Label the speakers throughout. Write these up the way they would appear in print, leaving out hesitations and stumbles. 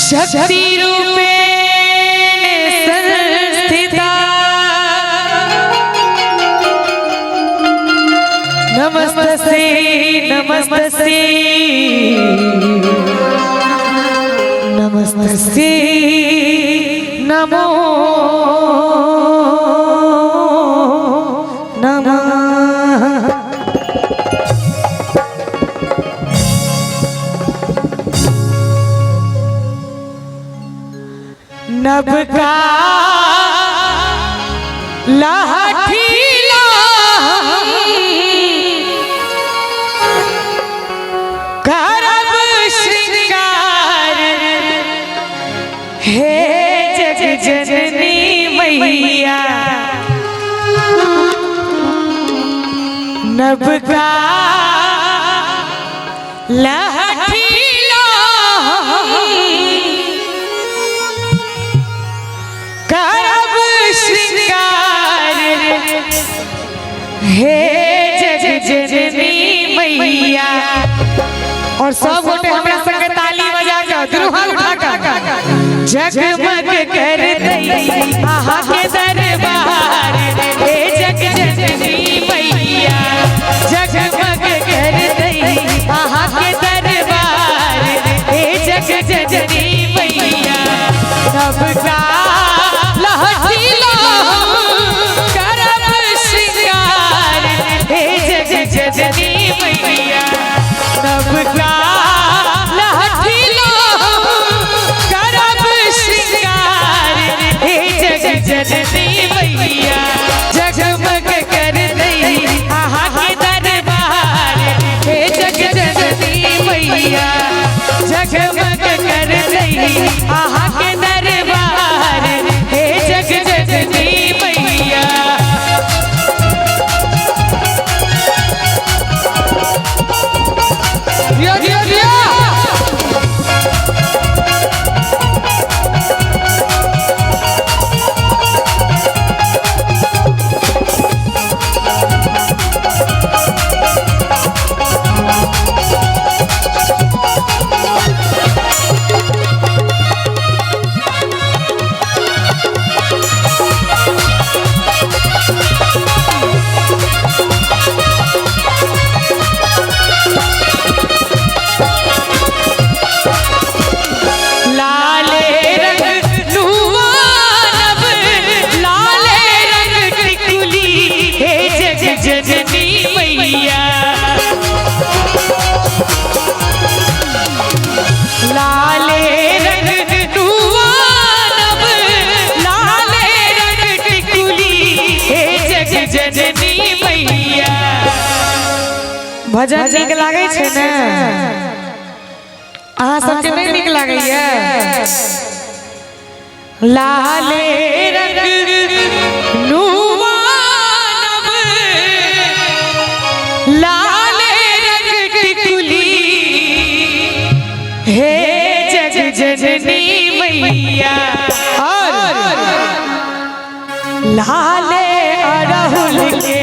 Speaker 1: शक्ति रूपेण संस्थिता नमस्तस्यै नमस्तस्यै नमस्तस्यै नमो नमः। नभ का लाठी करब श्रृंगार हे जग जननी मैया। नभ का लाठी करब श्रृंगार हे जग जननी मैया। और सब गोटे हमरा संग ताली बजा के दुल्हा उठा के जगमग कर दई आहा के दरबार हे जग जननी मैया। जगमग कर दई आहा के दरबार हे जग जननी मैया। नभ का जननी मैया। नभ का लाठी लो करब श्रृंगार हे जग जननी मैया। जगमग कर दई आहा के दरबार हे जग जननी मैया। जगमग कर दई आहा के दरबार हे जग जननी मैया। भजन नीक लागे छे ने अहाँ सबके नहीं नीक लागैया। लाले रंग नुआनब लाले रंग टिकुली हे जग जननी मैया। और लाले अड़हुल के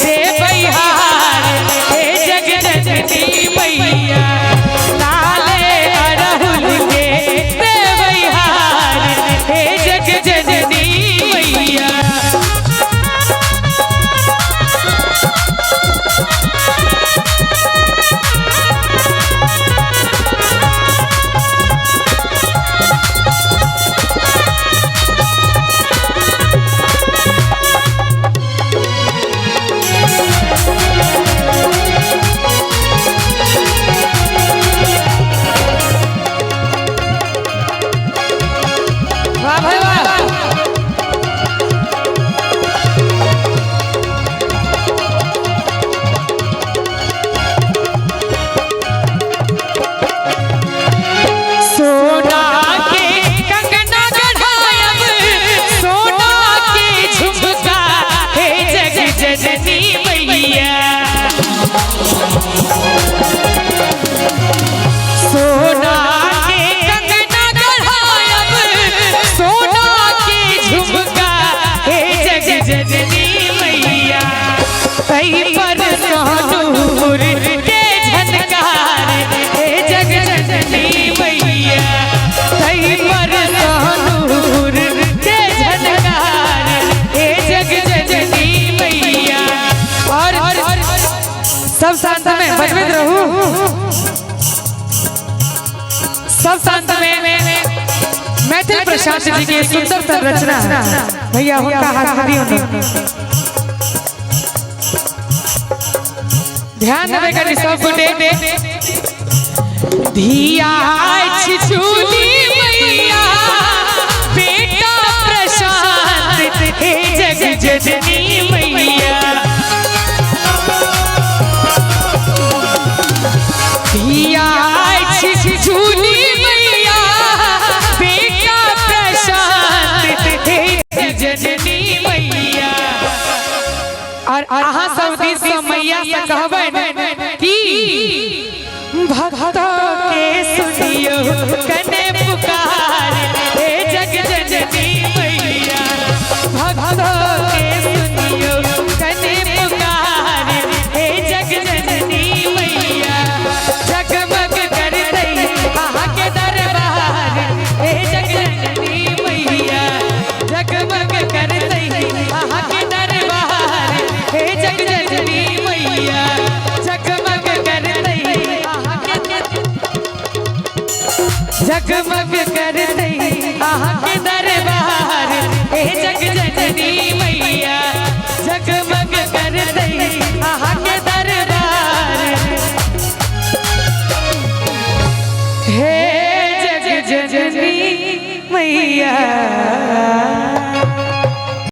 Speaker 1: देवैहार हे जग जननी मैया। लाले अड़हुल के देवैहार हे जग जननी मैया। सही प्रशांत जी की सुंदर संरचना भैया उनका हाथ दियो ध्यान देगा जी सब गोटे धिया छिछुली मैया बेटा प्रशांत हे जग जननी मैया धिया छिछुली मैया बेटा प्रशांत हे जननी मैया और अहाँ सब दिन से मैया से कहबै कि भक्तों के सुनियो कने पुकार हे जग जननी मैया भक्तों